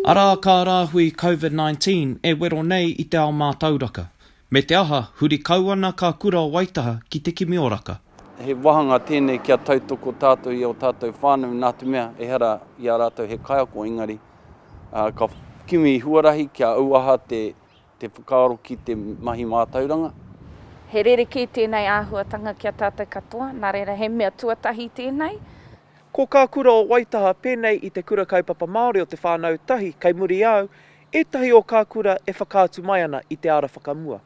Arā kā rāhui COVID-19 e wero nei i te ao mātauraka. Me te aha, huri kauana ka kura o Waitaha ki te kimioraka. He wahanga tēnei kia tautoko tātou i o tātou whānau nā te mea e hara i a rātou he kaiako engari. Ka kimi i huarahi kia auaha te whakaaro ki te mahi mātauranga. He rereki tēnei āhuatanga kia tātou katoa, nā reira he mea tuatahi tēnei. Ko kā kura o Waitaha pēnei i te kura kaupapa Māori o te whānau tahi, kei muri au, ētahi o kā kura e whakātu mai ana i te ara whakamua.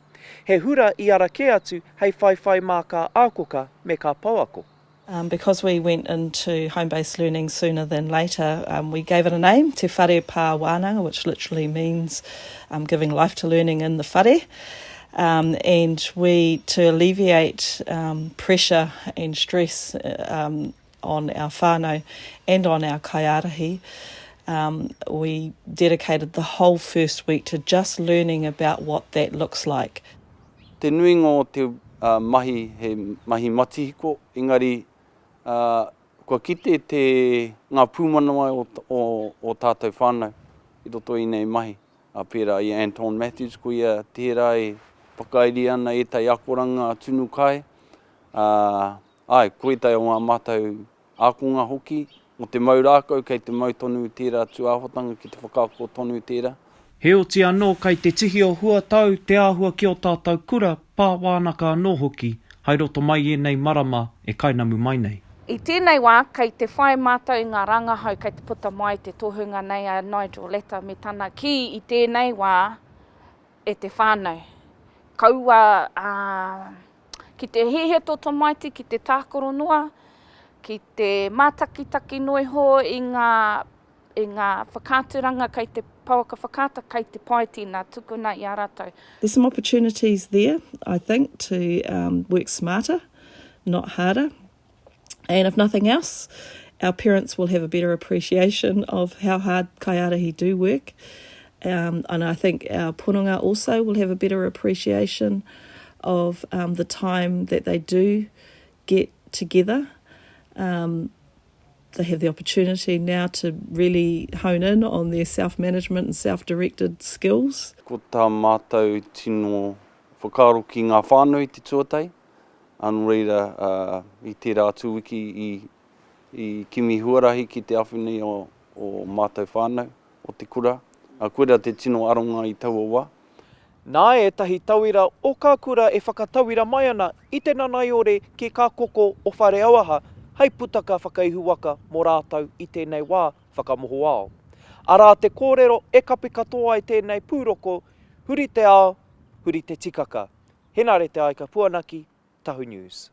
He hura i ara ke atu hei whaiwhai mā kā ākoka me kā pauako. Because we went into home-based learning sooner than later, we gave it a name, Te Whare Pā Wānanga, which literally means giving life to learning in the whare. And to alleviate pressure and stress on our whānau and on our kaiarahi, we dedicated the whole first week to just learning about what that looks like. Te nuinga o te mahi he mahi matihiko, engari kua kite ngā pūmanawa o tātou whānau i roto i nei mahi. Pērā i Anton Matthews ko ia tērā e whakairi ana ētahi akoranga tunu kai. Koe tai o ngā mātou ākonga hoki, o te maurākau kei te mautonu tērā tuāhotanga ki te whakaako tonu tērā. He oti anō kei te tihi o huatau te āhua ki o tātou kura pā wānaka anō hoki, hei roto mai e nei marama e kainamu mai nei. I tēnei wā, kei te whai mātou i ngā rangahau, kei te puta mai te tohunga nei a Nigel Leta me tana ki i tēnei wā e te whānau. Kaua ki te hehe toto maiti, ki te tākoro noa, ki te mātakitaki noiho i ngā whakāturanga kei te pauaka whakāta kei te paetina tukuna i a rātou. There's some opportunities there, I think, to work smarter, not harder. And if nothing else, our parents will have a better appreciation of how hard kaiarahi do work. And I think our pununga also will have a better appreciation of the time that they do get together. They have the opportunity now to really hone in on their self-management and self-directed skills. Ko tā mātou tino whakaaro ki ngā whānau i te tuatai. Anu reira i te rātou wiki i kimi huarahi ki te awhine o mātou whānau o te kura. Koera te tino aronga i taua wā. Nā ētahi tauira o kā kura e whakatauira mai ana i te nanaiore ki kā koko o whare auaha, hei putaka whakaihu waka mō rātou i tēnei wā whakamoho ao. Arā te kōrero e kapi katoa i tēnei pūroko, huri te ao, huri te tikaka. Henare te aika puanaki, Tahu News.